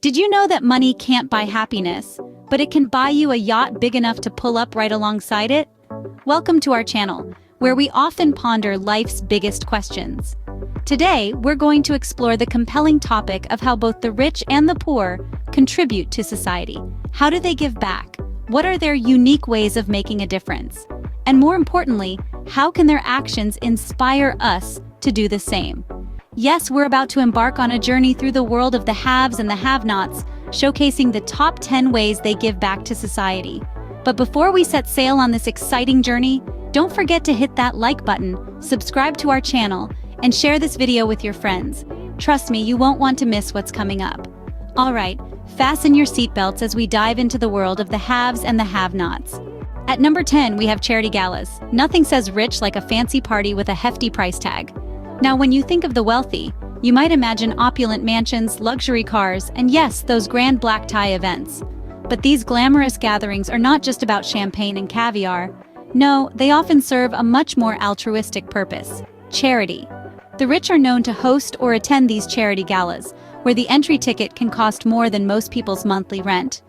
Did you know that money can't buy happiness, but it can buy you a yacht big enough to pull up right alongside it? Welcome to our channel, where we often ponder life's biggest questions. Today, we're going to explore the compelling topic of how both the rich and the poor contribute to society. How do they give back? What are their unique ways of making a difference? And more importantly, how can their actions inspire us to do the same? Yes, we're about to embark on a journey through the world of the haves and the have-nots, showcasing the top 10 ways they give back to society. But before we set sail on this exciting journey, don't forget to hit that like button, subscribe to our channel, and share this video with your friends. Trust me, you won't want to miss what's coming up. Alright, fasten your seatbelts as we dive into the world of the haves and the have-nots. At number 10, we have charity galas. Nothing says rich like a fancy party with a hefty price tag. Now, when you think of the wealthy, you might imagine opulent mansions, luxury cars, and yes, those grand black tie events. But these glamorous gatherings are not just about champagne and caviar. No, they often serve a much more altruistic purpose: charity. The rich are known to host or attend these charity galas, where the entry ticket can cost more than most people's monthly rent.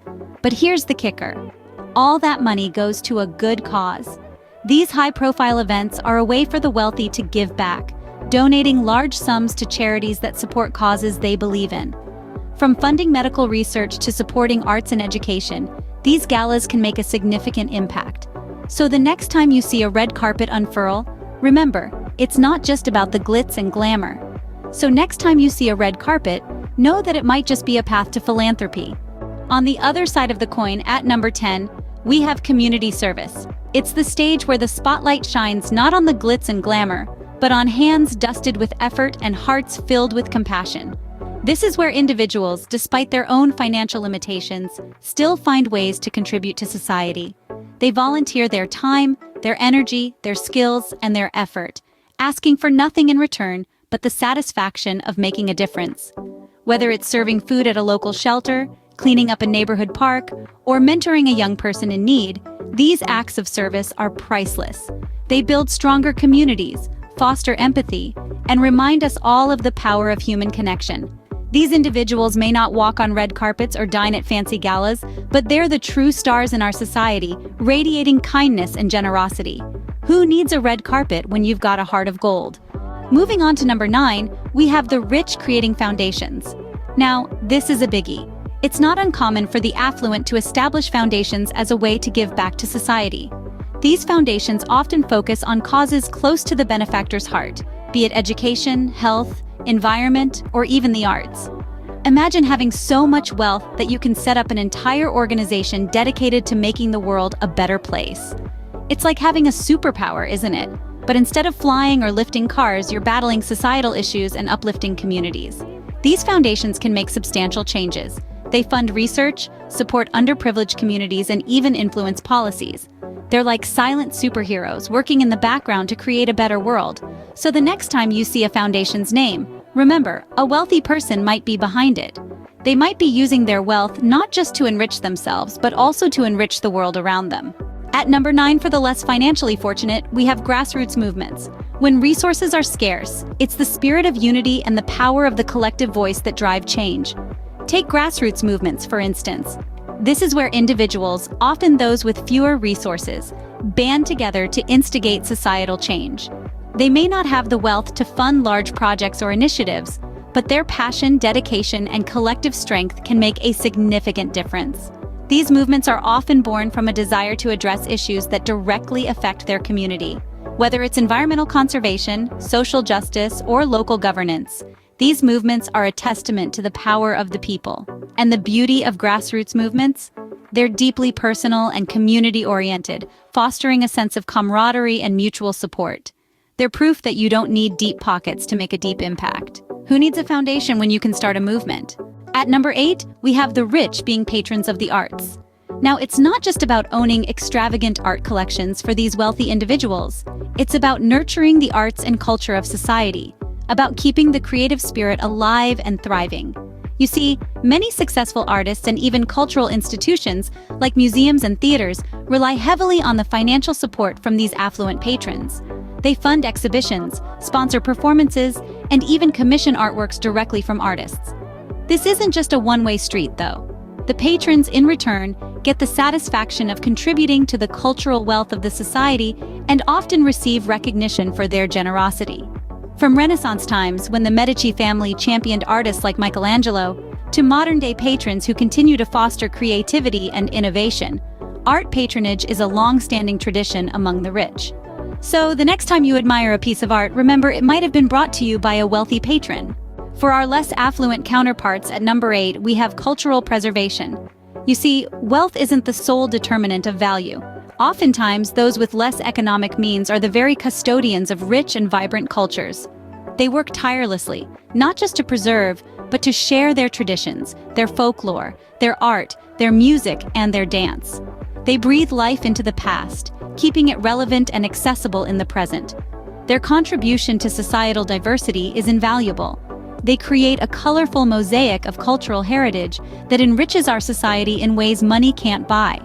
But here's the kicker: all that money goes to a good cause. These high-profile events are a way for the wealthy to give back, donating large sums to charities that support causes they believe in. From funding medical research to supporting arts and education, these galas can make a significant impact. So the next time you see a red carpet unfurl, remember, it's not just about the glitz and glamour. So next time you see a red carpet, know that it might just be a path to philanthropy. On the other side of the coin, at number 10, we have community service. It's the stage where the spotlight shines not on the glitz and glamour, but on hands dusted with effort and hearts filled with compassion. This is where individuals, despite their own financial limitations, still find ways to contribute to society. They volunteer their time, their energy, their skills, and their effort, asking for nothing in return but the satisfaction of making a difference. Whether it's serving food at a local shelter, cleaning up a neighborhood park, or mentoring a young person in need, these acts of service are priceless. They build stronger communities, foster empathy, and remind us all of the power of human connection. These individuals may not walk on red carpets or dine at fancy galas, but they're the true stars in our society, radiating kindness and generosity. Who needs a red carpet when you've got a heart of gold? Moving on to number 9, we have the rich creating foundations. Now, this is a biggie. It's not uncommon for the affluent to establish foundations as a way to give back to society. These foundations often focus on causes close to the benefactor's heart, be it education, health, environment, or even the arts. Imagine having so much wealth that you can set up an entire organization dedicated to making the world a better place. It's like having a superpower, isn't it? But instead of flying or lifting cars, you're battling societal issues and uplifting communities. These foundations can make substantial changes. They fund research, support underprivileged communities, and even influence policies. They're like silent superheroes working in the background to create a better world. So the next time you see a foundation's name, remember, a wealthy person might be behind it. They might be using their wealth not just to enrich themselves, but also to enrich the world around them. At number 9, for the less financially fortunate, we have grassroots movements. When resources are scarce, it's the spirit of unity and the power of the collective voice that drive change. Take grassroots movements, for instance. This is where individuals, often those with fewer resources, band together to instigate societal change. They may not have the wealth to fund large projects or initiatives, but their passion, dedication, and collective strength can make a significant difference. These movements are often born from a desire to address issues that directly affect their community. Whether it's environmental conservation, social justice, or local governance, these movements are a testament to the power of the people. And the beauty of grassroots movements? They're deeply personal and community-oriented, fostering a sense of camaraderie and mutual support. They're proof that you don't need deep pockets to make a deep impact. Who needs a foundation when you can start a movement? At number 8, we have the rich being patrons of the arts. Now, it's not just about owning extravagant art collections for these wealthy individuals. It's about nurturing the arts and culture of society, about keeping the creative spirit alive and thriving. You see, many successful artists and even cultural institutions, like museums and theaters, rely heavily on the financial support from these affluent patrons. They fund exhibitions, sponsor performances, and even commission artworks directly from artists. This isn't just a one-way street, though. The patrons, in return, get the satisfaction of contributing to the cultural wealth of the society and often receive recognition for their generosity. From Renaissance times, when the Medici family championed artists like Michelangelo, to modern-day patrons who continue to foster creativity and innovation, art patronage is a long-standing tradition among the rich. So, the next time you admire a piece of art, remember it might have been brought to you by a wealthy patron. For our less affluent counterparts at number 8, we have cultural preservation. You see, wealth isn't the sole determinant of value. Oftentimes, those with less economic means are the very custodians of rich and vibrant cultures. They work tirelessly, not just to preserve, but to share their traditions, their folklore, their art, their music, and their dance. They breathe life into the past, keeping it relevant and accessible in the present. Their contribution to societal diversity is invaluable. They create a colorful mosaic of cultural heritage that enriches our society in ways money can't buy.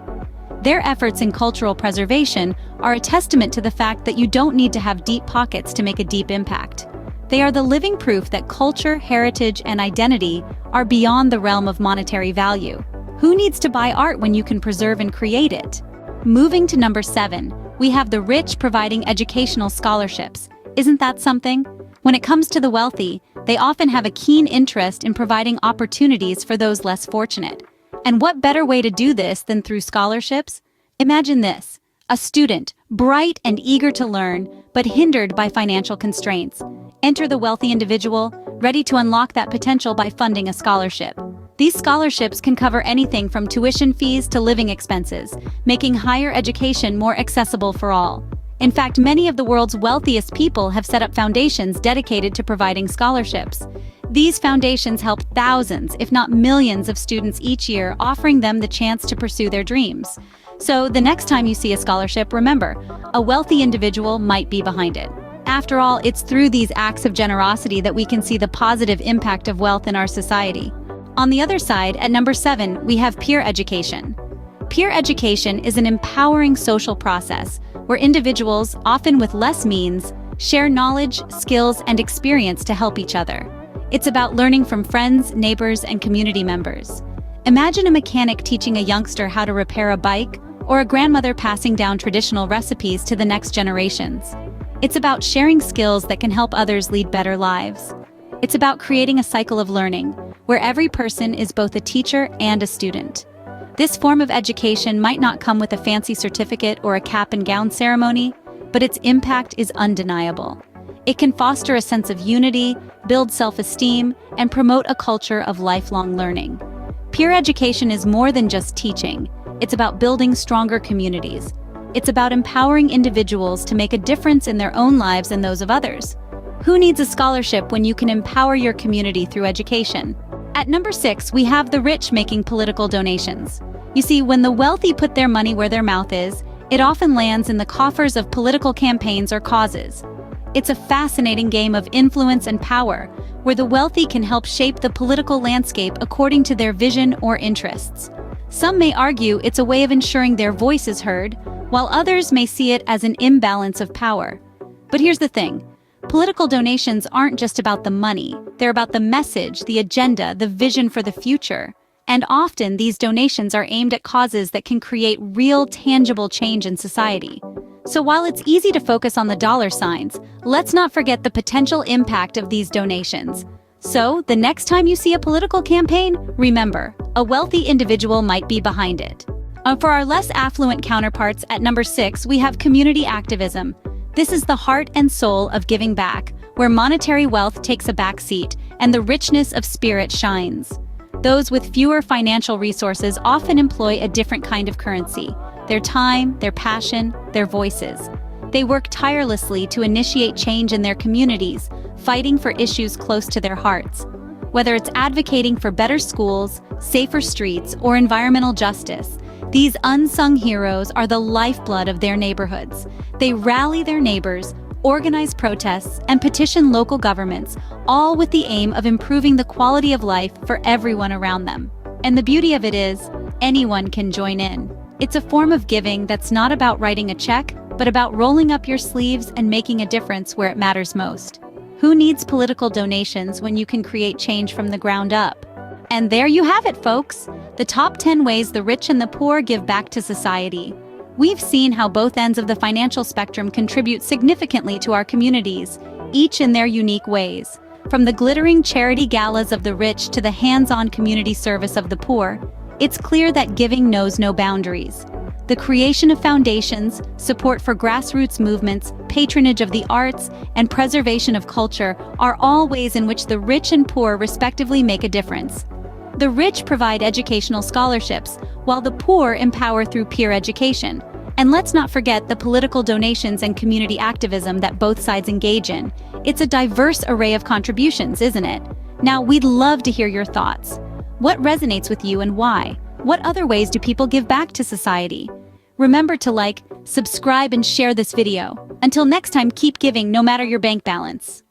Their efforts in cultural preservation are a testament to the fact that you don't need to have deep pockets to make a deep impact. They are the living proof that culture, heritage, and identity are beyond the realm of monetary value. Who needs to buy art when you can preserve and create it? Moving to number 7, we have the rich providing educational scholarships. Isn't that something? When it comes to the wealthy, they often have a keen interest in providing opportunities for those less fortunate. And what better way to do this than through scholarships? Imagine this: a student, bright and eager to learn, but hindered by financial constraints. Enter the wealthy individual, ready to unlock that potential by funding a scholarship. These scholarships can cover anything from tuition fees to living expenses, making higher education more accessible for all. In fact, many of the world's wealthiest people have set up foundations dedicated to providing scholarships. These foundations help thousands, if not millions, of students each year, offering them the chance to pursue their dreams. So, the next time you see a scholarship, remember, a wealthy individual might be behind it. After all, it's through these acts of generosity that we can see the positive impact of wealth in our society. On the other side, at number 7, we have peer education. Peer education is an empowering social process where individuals, often with less means, share knowledge, skills, and experience to help each other. It's about learning from friends, neighbors, and community members. Imagine a mechanic teaching a youngster how to repair a bike, or a grandmother passing down traditional recipes to the next generations. It's about sharing skills that can help others lead better lives. It's about creating a cycle of learning, where every person is both a teacher and a student. This form of education might not come with a fancy certificate or a cap and gown ceremony, but its impact is undeniable. It can foster a sense of unity, build self-esteem, and promote a culture of lifelong learning. Peer education is more than just teaching. It's about building stronger communities. It's about empowering individuals to make a difference in their own lives and those of others. Who needs a scholarship when you can empower your community through education? At number 6, we have the rich making political donations. You see, when the wealthy put their money where their mouth is, it often lands in the coffers of political campaigns or causes. It's a fascinating game of influence and power, where the wealthy can help shape the political landscape according to their vision or interests. Some may argue it's a way of ensuring their voice is heard, while others may see it as an imbalance of power. But here's the thing. Political donations aren't just about the money. They're about the message, the agenda, the vision for the future. And often, these donations are aimed at causes that can create real, tangible change in society. So while it's easy to focus on the dollar signs, let's not forget the potential impact of these donations. So, the next time you see a political campaign, remember, a wealthy individual might be behind it. For our less affluent counterparts, at number 6, we have community activism. This is the heart and soul of giving back, where monetary wealth takes a back seat and the richness of spirit shines. Those with fewer financial resources often employ a different kind of currency: their time, their passion, their voices. They work tirelessly to initiate change in their communities, fighting for issues close to their hearts. Whether it's advocating for better schools, safer streets, or environmental justice, these unsung heroes are the lifeblood of their neighborhoods. They rally their neighbors, organize protests, and petition local governments, all with the aim of improving the quality of life for everyone around them. And the beauty of it is, anyone can join in. It's a form of giving that's not about writing a check, but about rolling up your sleeves and making a difference where it matters most. Who needs political donations when you can create change from the ground up? And there you have it, folks. The top 10 ways the rich and the poor give back to society. We've seen how both ends of the financial spectrum contribute significantly to our communities, each in their unique ways. From the glittering charity galas of the rich to the hands-on community service of the poor, it's clear that giving knows no boundaries. The creation of foundations, support for grassroots movements, patronage of the arts, and preservation of culture are all ways in which the rich and poor respectively make a difference. The rich provide educational scholarships, while the poor empower through peer education. And let's not forget the political donations and community activism that both sides engage in. It's a diverse array of contributions, isn't it? Now, we'd love to hear your thoughts. What resonates with you and why? What other ways do people give back to society? Remember to like, subscribe, and share this video. Until next time, keep giving no matter your bank balance.